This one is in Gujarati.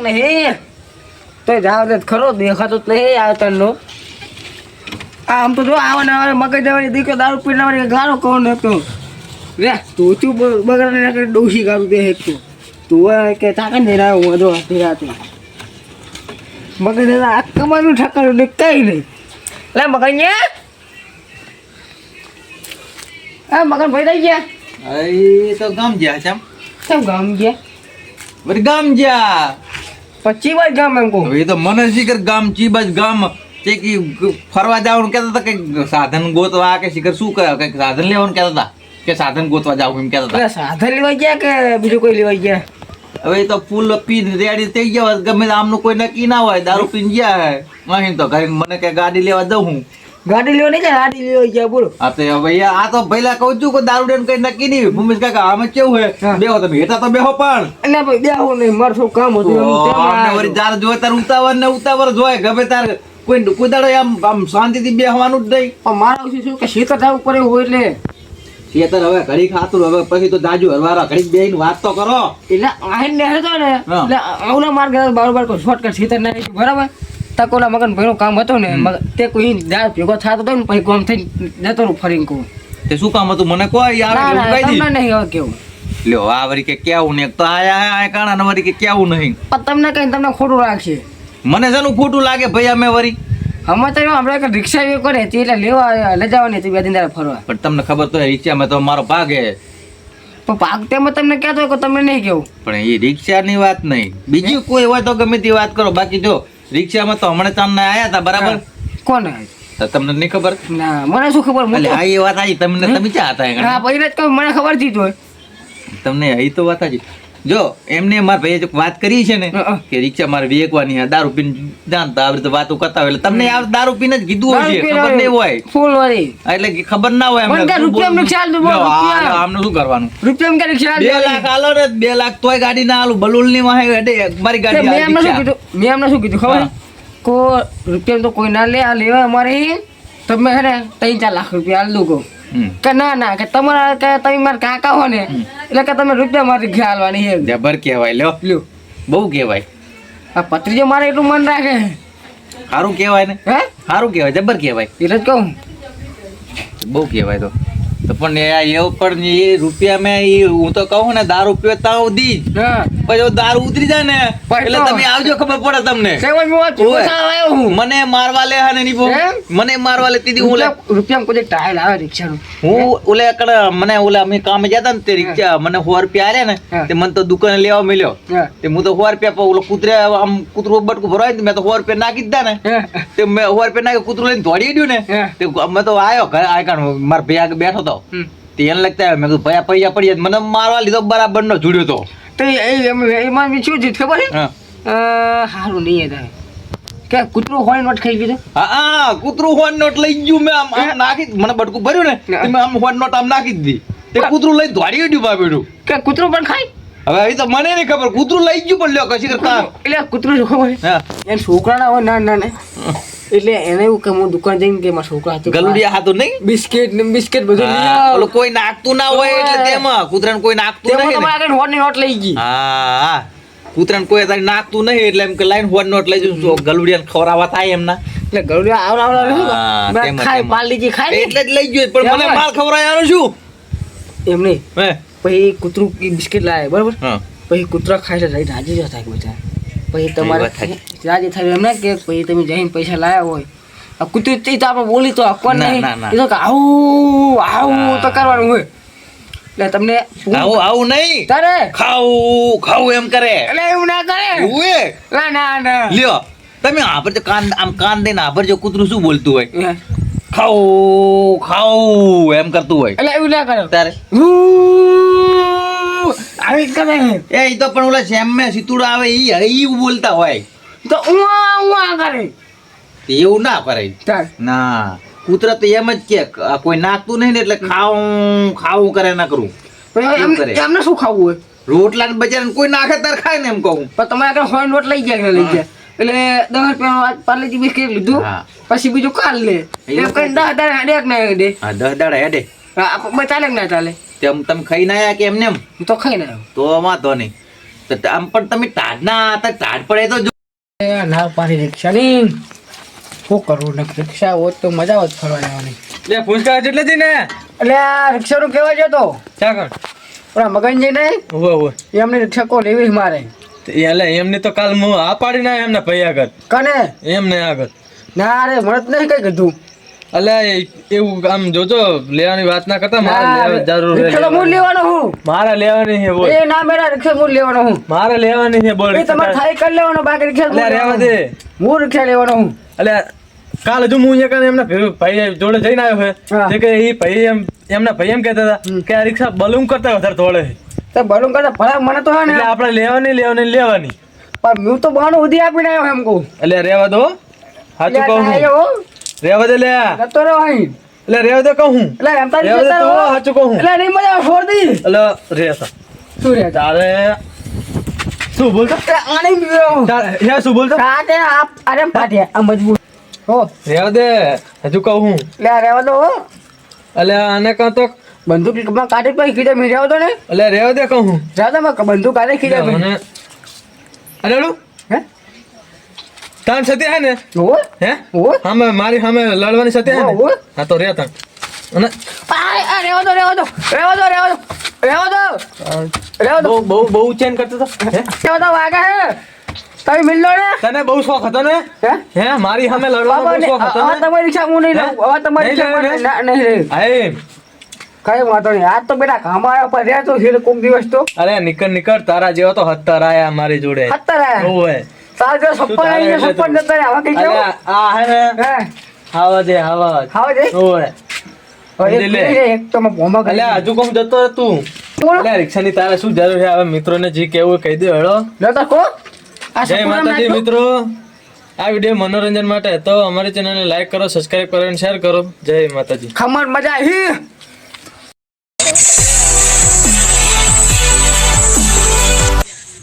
નહીં તો જાવ દે ખરો દેખાતો જ નહીં આવતાનો આમ તો જો આવે ને આવે મગજ જવાની દીકરો દારૂ પીને વાળી ગાળો કોણ હતો રે તું ચું બગડને ડોસી ગારું દે એક તું કે તાકા ને આવ્યો વધો રાતે મગજ આ કમાનું ઠકાણું ને કઈ નહીં લે મગજ ને આ મગન ભાઈ થઈ ગયા એ તો ગામ ગયા છે કેમ ગામ ગયા વળી ગામ ગયા પછી બાજ ગામ એમ કહું હવે એ તો મને શીખર ગામ ચીબાજ ગામ ચેકી ફરવા જવાનું કહેતા હતા કે સાધન ગોતવા કે શીખર શું કહે કંઈક સાધન લેવાનું કહેતા હતા કે સાધન ગોતવા જાવ એમ કહેતા હતા સાધન લેવા ગયા કે બીજું કોઈ લેવા ગયા હવે એ તો ફૂલ પીને રેડી થઈ ગયા હોય ગમે આમનું કોઈ નક્કી ના હોય દારૂ પીને ગયા હે અહીં તો ઘરે મને કે ગાડી લેવા દઉં હું ગાડી લેવા નહીં જાય ગાડી લેવા ગયા બોલો હા તો હવે આ તો પહેલા કહું છું કે દારૂ ડેન કઈ નક્કી નહીં ભૂમિશ કાકા આમ જ કેવું હે બેહો તમે હેઠા તો બેહો પણ એટલે ભાઈ બેહો નહીં મારું થોડું કામ હતું વળી જાર જોય તાર ઉતાવળ જોય ગમે તાર કોઈ દાડો આમ શાંતિથી બેહવાનું જ નહીં મારા વિશે શું કે શીતળ જવું પડે હોય એટલે ખેતર હવે ઘડી ખાતું હવે પછી તો જાજુ હરવારા ઘડી બેહીને વાત તો કરો એટલે આહીન ને હતો ને એટલે આવના માર્ગ બરોબર કોઈ શોર્ટકટ શીતળ ના બરાબર તકોલા મગન ભાઈનો કામ હતો ને તે કોઈ દાળ ભેગો થતો હતો ને પછી કામ થઈ જતો રહું ફરીને કહું તે શું કામ હતું મને કોઈ આવે તમને નહીં હવે કેવું લ્યો આ વરી કે કેવું ને તો આયા કાણા વરી કે કેવું નહીં પણ તમને કઈ તમને ખોટું લાગશે મને શાનું ખોટું લાગે ભાઈ અમે વરી અમે તો હમણાં એક રિક્ષા એ કરે તે એટલે લેવા લઈ જવાની હતી બે દિન દાડા ફરવા પણ તમને ખબર તો રિક્ષામાં તો મારો ભાગ હે પણ ભાગ તેમાં તમને કહેતો હોય કે તમને નહીં કેવું પણ એ રિક્ષાની વાત નહીં બીજી કોઈ હોય તો ગમે તે વાત કરો બાકી જો રિક્ષામાં તો હમણાં તમને આયા હતા બરાબર કોણ તો તમને નહીં ખબર ના મને શું ખબર એટલે આ એ વાત આવી તમને તમે ક્યાં હતા હા પહેલા જ કહું મને ખબર હતી તો તમને એ તો વાત આવી જો એમને મારા ભાઈએ વાત કરી છે ને કે રિક્ષા મારે વેચવાની દારૂ પીને જાણતા આવી રીતે વાતો કરતા હોય એટલે તમને આ દારૂ પીને જ કીધું હોય છે ખબર નહીં હોય ફૂલ વાળી એટલે ખબર ના હોય રૂપિયા આમને શું કરવાનું રૂપિયા 2 લાખ આલો ને 2 લાખ તોય ગાડી ના આલું બલુલ ની વાહે મારી ગાડી મેં એમને શું કીધું ખબર કો રૂપિયા તો કોઈ ના લે આ લેવા અમારે તમે હે ને 3-4 લાખ રૂપિયા આલ દઉં કહું કે ના કે તમારા કે તમે મારા કાકા હો ને એટલે કે તમે રૂપિયા મારી ઘે હાલવાની છે જબર કહેવાય લ્યો બહુ કહેવાય આ પત્રીજો મારે એટલું મન રાખે સારું કહેવાય ને હે સારું કહેવાય જબર કહેવાય એટલે જ કહું બહુ કહેવાય તો પણ એવું પણ એ રૂપિયા મેં હું તો કહું ને દારૂ પીતા દી પછી દારૂ ઉતરી જાય ને એટલે તમે આવજો ખબર પડે તમને મને મારવા લે ને મને મારવા લે દીદી હું રૂપિયા કોઈ ટાયર આવે રિક્ષાનું હું ઓલે મને ઓલા અમે કામે જતા ને તે રિક્ષા મને 100 રૂપિયા આલે ને તે મને તો દુકાને લેવા મળ્યો તે હું તો 100 રૂપિયા ઓલો કૂતરે આમ કૂતરું બટકું ભરાય મેં તો 100 રૂપિયા નાખી દીધા ને તે મેં 100 રૂપિયા નાખી કૂતરું લઈને દોડી ગયું ને તે અમે તો આવ્યો ઘરે આ મારા ભાઈ આગળ બેઠો હતો એને લગતા મેં કીધું ભયા પૈસા પડી મને મારવા લીધો બરાબર નો જોડ્યો તો એમાં શું છે ખબર સારું નહીં થાય કે કૂતરું હોય નોટ ખાઈ ગયું હા કૂતરું હોય નોટ લઈ ગયું મેં આમ નાખી મને બટકું ભર્યું ને મેં આમ હોય નોટ આમ નાખી દીધી તે કૂતરું લઈ દોડી ગયું બાપેડું કે કૂતરું પણ ખાય હવે એ તો મને નહીં ખબર કૂતરું લઈ ગયું પણ લ્યો કશી કરતા એટલે કૂતરું શું ખબર એને છોકરા ના હોય ના એટલે એને એવું કે હું દુકાન જઈને કે મારા છોકરા હતું ગલુડિયા હાથું નહીં બિસ્કિટ બધું ઓલો કોઈ નાખતું ના હોય એટલે તેમાં કૂતરાને કોઈ નાખતું નહીં તમારે આગળ હોટ ની નોટ લઈ ગઈ હા કૂતરાને કોઈ તારી નાખતું નહીં એટલે એમ કે લાઈન હોટ નોટ લઈ જઉં ગલુડિયાને ખવરાવા થાય એમના એટલે ગલુડિયા આવડા ખાય પાલીજી ખાય એટલે જ લઈ ગયો પણ મને માલ ખવરાયાનું શું એમ નહીં પછી કૂતરું બિસ્કિટ લાવે બરાબર પછી કૂતરા ખાય એટલે રાજી જ થાય બધા પછી તમારે રાજી થાય એમ ને કે પછી તમે જઈને પૈસા લાવ્યા હોય કૂતરું તે તો આપણે બોલી તો કોણ નહીં એ તો આવું તો કરવાનું હોય એટલે તમને આવું નહીં તારે ખાવું એમ કરે એટલે એવું ના કરે ના લ્યો તમે આભરજો કાન દઈને આભરજો કૂતરું શું બોલતું હોય ખાવું એમ કરતું હોય એટલે એવું ના કરે તારે આવી કરે એ તો પણ ઓલા શેમ મે સીતુડા આવે ઈ બોલતા હોય તો ઉવા કરે એવું ના કરાય ના કૂતરા તો એમ જ કે કોઈ નાખતું નહીં ને એટલે ખાવું કરે ના કરું એમને શું ખાવું હોય રોટલા ને બજાર કોઈ નાખે તાર ખાય ને એમ કહું પણ તમારે આગળ હોય નોટ લઈ ગયા એટલે 10 રૂપિયા પાર્લેજી બિસ્કિટ લીધું પછી બીજું કાલ લે એમ કઈ 10 દાડા હેડે ના હેડે 10 દાડા હેડે ચાલે ના ચાલે તમે ખાઈ ના આવ્યા કે એમને એમ તો ખાઈ ના તો વાંધો નહીં તો આમ પણ તમે ટાઢના હતા, ટાઢ પડે તો જો. ના પાડી રિક્ષાની શું કરવું ને રિક્ષા હોત તો મજા હોત ફરવા જવાની. લે પૂછકા એટલે દી ને એટલે આ રિક્ષાનું કહેવા જતો ચા કર ઓલા મગનજી નહીં ઓવે ઓવે એમની રિક્ષા કોણ એવી મારે એટલે એમની તો કાલ હું આ પાડી ના એમને ભાઈ આગળ કને એમને આગળ ના રે મને તો નહીં કઈ કીધું અલે એવું આમ જોજો લેવાની વાત ના કરતા મારે લેવા જરૂર રિક્ષા હું લેવાનો હું મારે લેવાની છે બોલ એ ના મેરા રિક્ષા હું લેવાનો હું મારે લેવાની છે બોલ એ તમારે થાય કરી લેવાનો બાકી રિક્ષા અલે રહેવા દે હું રિક્ષા લેવાનો હું અલે કાલ હજુ હું અહીંયા કને એમના ભાઈ જોડે જઈને આવ્યો હા. છે તે કે એ ભાઈ એમના ભાઈ એમ કહેતા હતા કે આ રિક્ષા બલૂન કરતા વધારે દોડે છે તો બલૂન કરતા ભલા મને તો હા ને એટલે આપણે લેવાની પણ હું તો બહાનું ઉધી આપીને આવ્યો એમ કહું એટલે રહેવા દો સાચું કહું હું રહેવા દે લે નતો રહ્યો અહીં એટલે રહેવા દે કહું હું એટલે એમ તારી રહેવા દે જતા તો રહો. સાચું કહું હું એટલે નહીં મજા આવે, છોડ દી એટલે રહેતા શું રે તારે શું બોલતો આની બીયો તારે હે શું બોલતો કાટે આપ અરે પાટે આ મજબૂત હો રહેવા દે હજુ કહું હું લે રહેવા દો હો. એટલે આને કહું તો બંદૂક માં કાટે પછી ખીજે મી રહેવા દો ને એટલે રહેવા દે કહું હું રહેવા દો માં બંદૂક કાટે ખીજે મી મને અરે ઓલું હે તાન સત્ય હે ને હો હે હો સામે મારી સામે લડવાની સત્ય હે હો. ને હા તો રે તાન અને આ રહેવા દો રહેવા દો રહેવા દો રહેવા દો રહેવા દો રહેવા દો બહુ બહુ બહુ ચેન કરતો તો હે રહેવા દો વાગે હે તમે મિલ લો ને તને બહુ શોખ હતો ને હે હે મારી સામે લડવાનો બાબા બહુ શોખ હતો આ ને તમારી રિક્ષા હું નહીં હે? લઉં હવે તમારી નહીં રિક્ષા લેવું ને? ના નહીં રે હાય કઈ વાંધો નહીં આજ તો બેટા કામ આવ્યા પર રહ્યા તો છે કોક દિવસ તો અરે નીકળ તારા જેવો તો 70 આયા મારી જોડે અત્યારે ઓય તાર જો શું 56 આવી તારે 56 જતા રહ્યા હવે કઈ અરે કેવું આ હે ને હે આવા દે આવા ખાવ છે ઓય હવે લે. એક તો મેં ભોમા કરી અલ્યા હજુ કોમ જતો રે તું બોલો અલ્યા રિક્ષાની તારે શું જરૂર છે હવે મિત્રોને જે કેવું કહી દે હેડો લો તો કો આ જય સપના માતાજી નાખ્યો. મિત્રો આ વિડીયો મનોરંજન માટે તો અમારી ચેનલને લાઈક કરો સબસ્ક્રાઇબ કરો અને શેર કરો જય માતાજી ખમણ મજા આવી